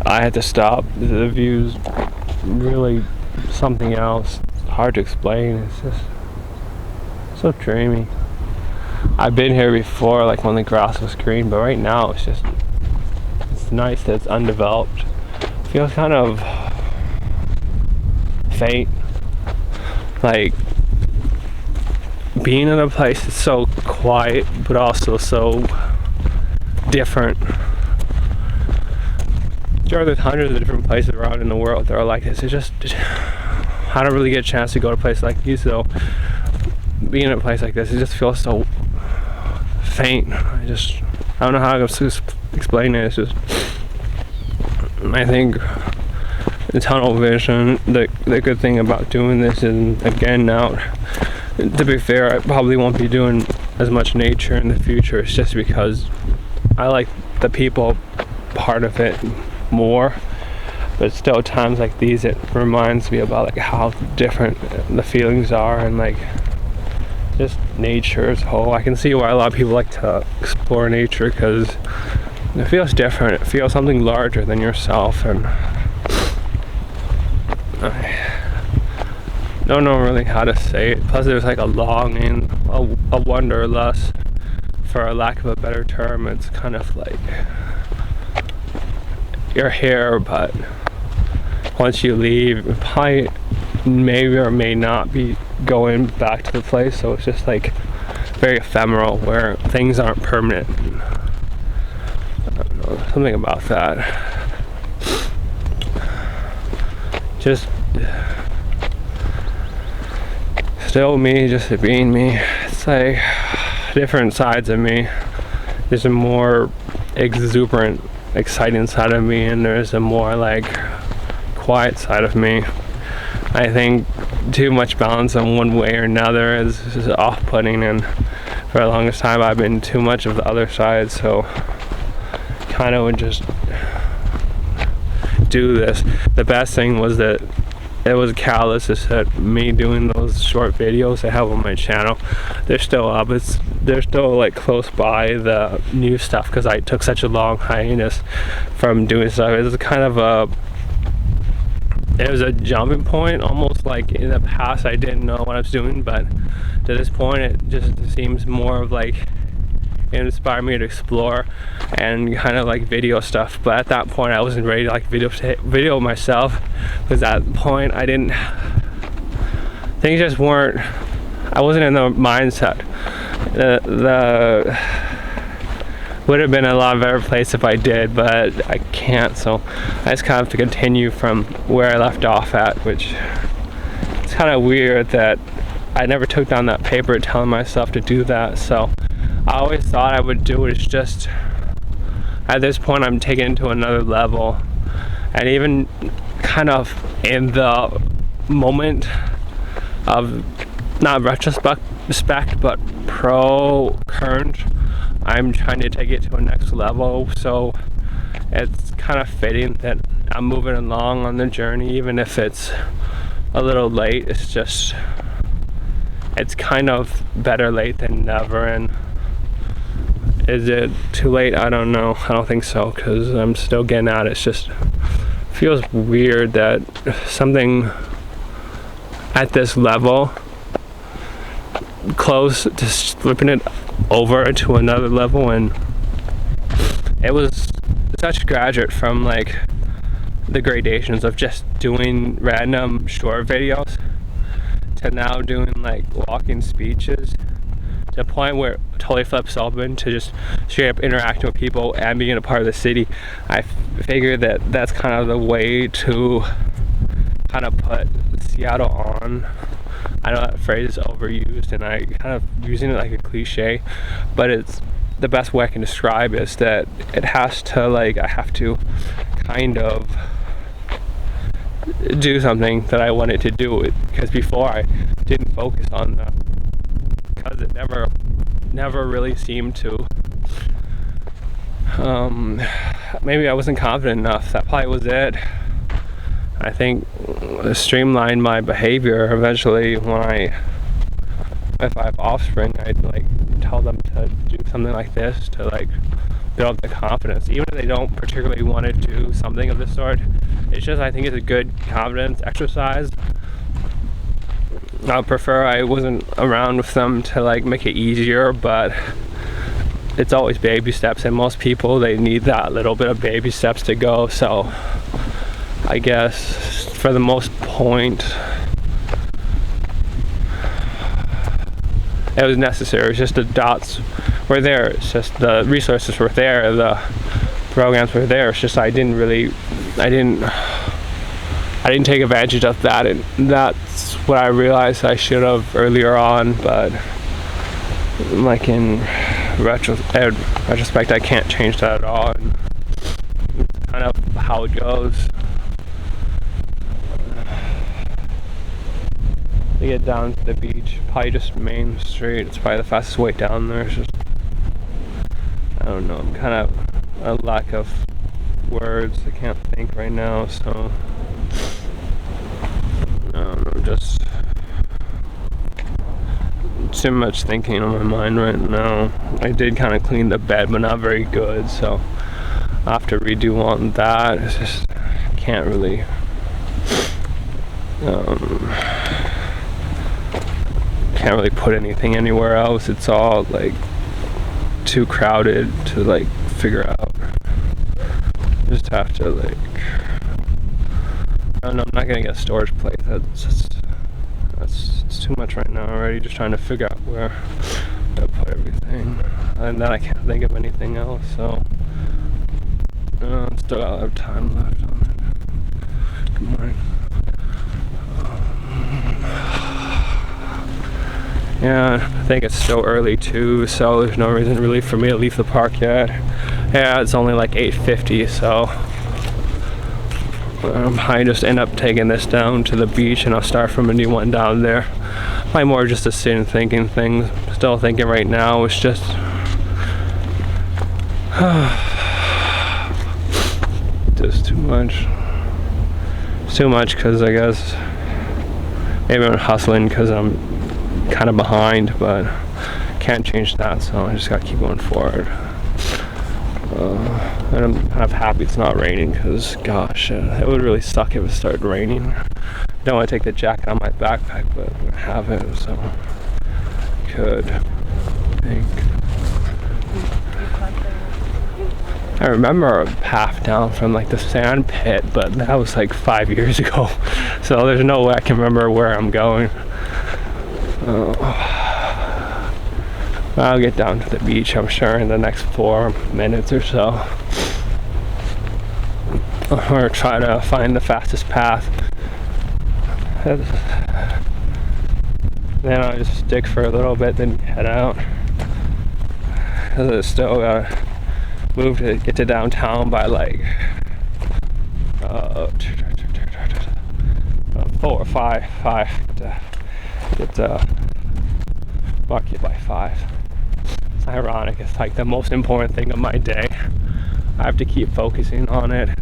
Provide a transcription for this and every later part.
I had to stop. The view's really something else. It's hard to explain. It's just so dreamy. I've been here before, like when the grass was green, but right now it's nice that it's undeveloped. It feels kind of faint. Like being in a place that's so quiet, but also so different. Sure, there's hundreds of different places around in the world that are like this. I don't really get a chance to go to a place like these, so being in a place like this, it just feels so faint. I don't know how to explain it. It's just, I think the tunnel vision, the good thing about doing this is, again, now, to be fair, I probably won't be doing as much nature in the future. It's just because I like the people part of it more, but still times like these it reminds me about like how different the feelings are, and like just nature as a whole. I can see why a lot of people like to explore nature, because it feels different. It feels something larger than yourself, and I don't know really how to say it. Plus there's like a longing, a wanderlust, for a lack of a better term. It's kind of like you're here, but once you leave, you probably may or may not be going back to the place. So it's just like very ephemeral, where things aren't permanent. I don't know, something about that. Just still me, just being me. It's like different sides of me. There's a more exuberant, exciting side of me, and there's a more like quiet side of me. I think too much balance on one way or another is off-putting, and for the longest time I've been too much of the other side, so kind of would just do this. The best thing was that it was catalyst that me doing those short videos I have on my channel. They're still up. They're still like close by the new stuff, because I took such a long hiatus from doing stuff. It was kind of it was a jumping point, almost like in the past I didn't know what I was doing, but to this point it just seems more of like it inspired me to explore and kind of like video stuff. But at that point I wasn't ready to like video myself, because at that point things just weren't, I wasn't in the mindset. The would have been a lot better place if I did, but I can't, so I just kind of have to continue from where I left off at, which it's kind of weird that I never took down that paper telling myself to do that. So I always thought I would do it. It's just at this point I'm taking it to another level, and even kind of in the moment of not retrospect but pro current, I'm trying to take it to a next level. So it's kind of fitting that I'm moving along on the journey, even if it's a little late. It's kind of better late than never. And is it too late? I don't know. I don't think so, because I'm still getting at it. It's just feels weird that something at this level, close to flipping it over to another level, and it was such a graduate from like the gradations of just doing random short videos to now doing like walking speeches, to a point where it totally flips open to just straight up interacting with people and being a part of the city. I figured that that's kind of the way to kind of put Seattle on. I know that phrase is overused, and I kind of using it like a cliche, but it's the best way I can describe it is that it has to, like, I have to kind of do something that I wanted to do, because before I didn't focus on that, because it never really seemed to. Maybe I wasn't confident enough. That probably was it. I think streamline my behavior eventually. If I have offspring, I'd like tell them to do something like this, to like build the confidence, even if they don't particularly want to do something of this sort. It's just, I think it's a good confidence exercise. I prefer I wasn't around with them to like make it easier, but it's always baby steps, and most people, they need that little bit of baby steps to go. So I guess for the most point it was necessary. It's just the dots were there, it's just the resources were there, the programs were there. It's just I didn't take advantage of that, and that's what I realized I should have earlier on. But like in retrospect, I can't change that at all, and it's kind of how it goes. To get down to the beach, probably just Main Street. It's probably the fastest way down there. It's just, I don't know, I'm kind of a lack of words. I can't think right now, so I don't know, just too much thinking on my mind right now. I did kind of clean the bed, but not very good, so I have to redo on that. It's just, can't really put anything anywhere else. It's all like too crowded to like figure out. Just have to like, I don't know, I'm not gonna get a storage place. It's too much right now already. Just trying to figure out where to put everything, and then I can't think of anything else. So still got a lot of time left on it. Good morning. Yeah, I think it's still early too, so there's no reason really for me to leave the park yet. Yeah, it's only like 8:50, so I just end up taking this down to the beach, and I'll start from a new one down there. Probably more just a sit and thinking thing. Still thinking right now. It's just just too much. It's too much because I guess maybe I'm hustling because I'm kind of behind, but can't change that, so I just gotta keep going forward. And I'm kind of happy it's not raining, because gosh, it would really suck if it started raining. I don't want to take the jacket on my backpack, but I have it, so could. I think I remember a path down from like the sand pit, but that was like 5 years ago, so there's no way I can remember where I'm going. I'll get down to the beach, I'm sure, in the next 4 minutes or so, or try to find the fastest path. Then I'll just stick for a little bit, then head out. Cause I still gotta move to get to downtown by like 4 or 5. Get market by 5. It's ironic. It's like the most important thing of my day. I have to keep focusing on it. I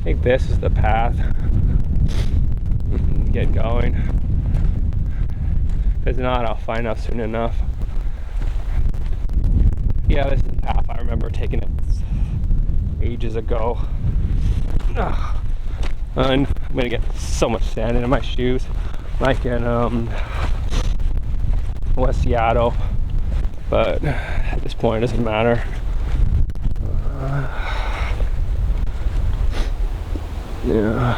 think this is the path. Get going. If it's not, I'll find out soon enough. Yeah, this is the path. I remember taking it ages ago. And I'm gonna get so much sand into my shoes, like in West Seattle, but at this point it doesn't matter. Yeah.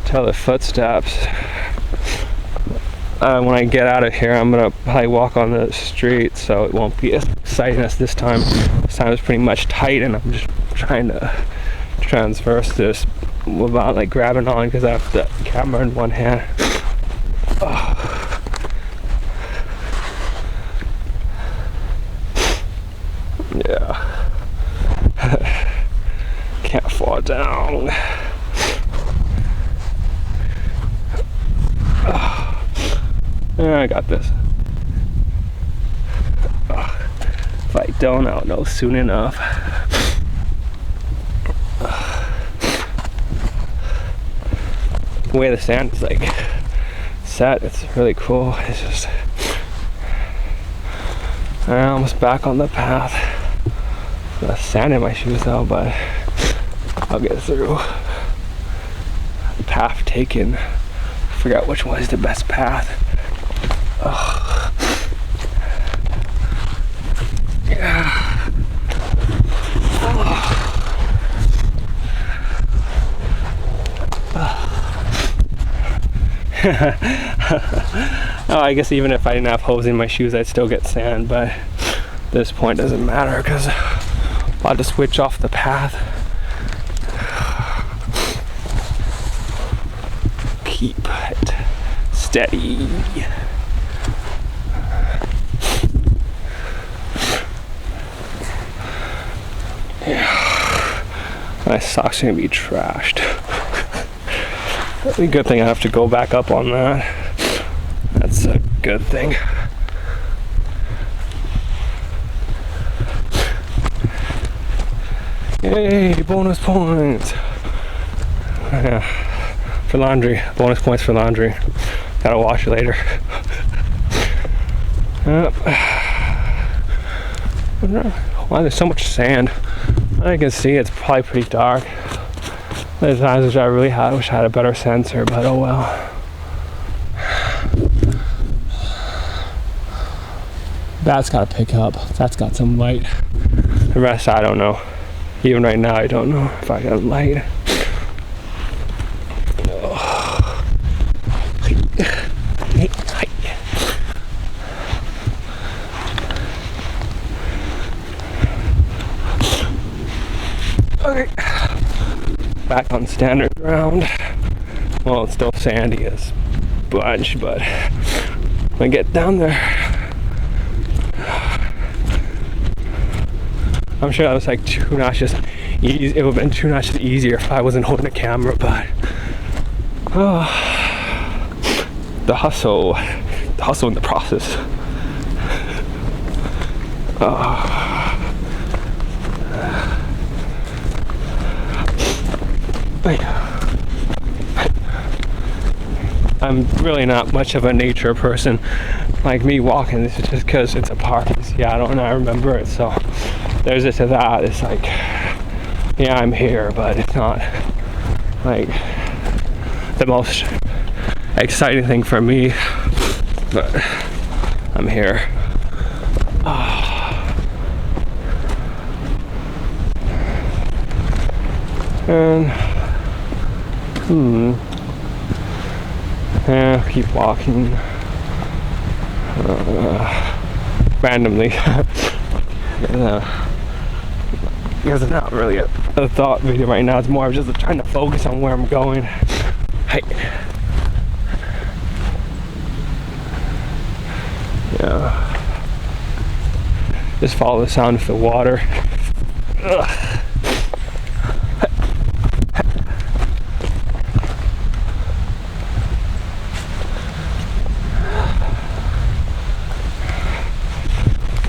Tell the footsteps. When I get out of here, I'm gonna probably walk on the street, so it won't be as exciting as this time. This time is pretty much tight, and I'm just trying to transverse this without like grabbing on, because I have the camera in one hand. Yeah. Can't fall down. I got this. If I don't, I'll know soon enough. The way the sand is like set. It's really cool. It's just, I'm almost back on the path. There's sand in my shoes though, but I'll get through. Path taken. Figure out which one is the best path. Ugh. Yeah. Oh, I guess even if I didn't have holes in my shoes, I'd still get sand, but at this point doesn't matter because I'll have to switch off the path. Keep it steady. Yeah. My socks are gonna be trashed. The good thing I have to go back up on that. That's a good thing. Yay, bonus points. Yeah, for laundry. Bonus points for laundry. Gotta wash it later. Why there's so much sand? I can see it's probably pretty dark. There's times which I really wish I had a better sensor, but oh well. That's gotta pick up. That's got some light. The rest I don't know. Even right now I don't know if I got light. Okay. Back on standard ground. Well, it's still sandy as bunch, but when I get down there, I'm sure that was like 2 notches easy. It would have been 2 notches easier if I wasn't holding the camera, but the hustle in the process. I'm really not much of a nature person. Like me walking, this is just because it's a park in Seattle and I remember it, so there's this to that. It's like, yeah, I'm here, but it's not like the most exciting thing for me, but I'm here. And yeah, keep walking randomly. Because it's not really a thought video right now. It's more of just trying to focus on where I'm going. Hey. Yeah. Just follow the sound of the water. Ugh.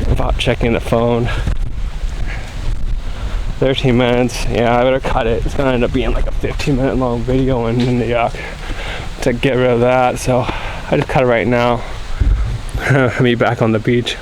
About checking the phone. 13 minutes. Yeah, I better cut it. It's gonna end up being like a 15-minute long video and yuck to get rid of that. So I just cut it right now. I'll be back on the beach.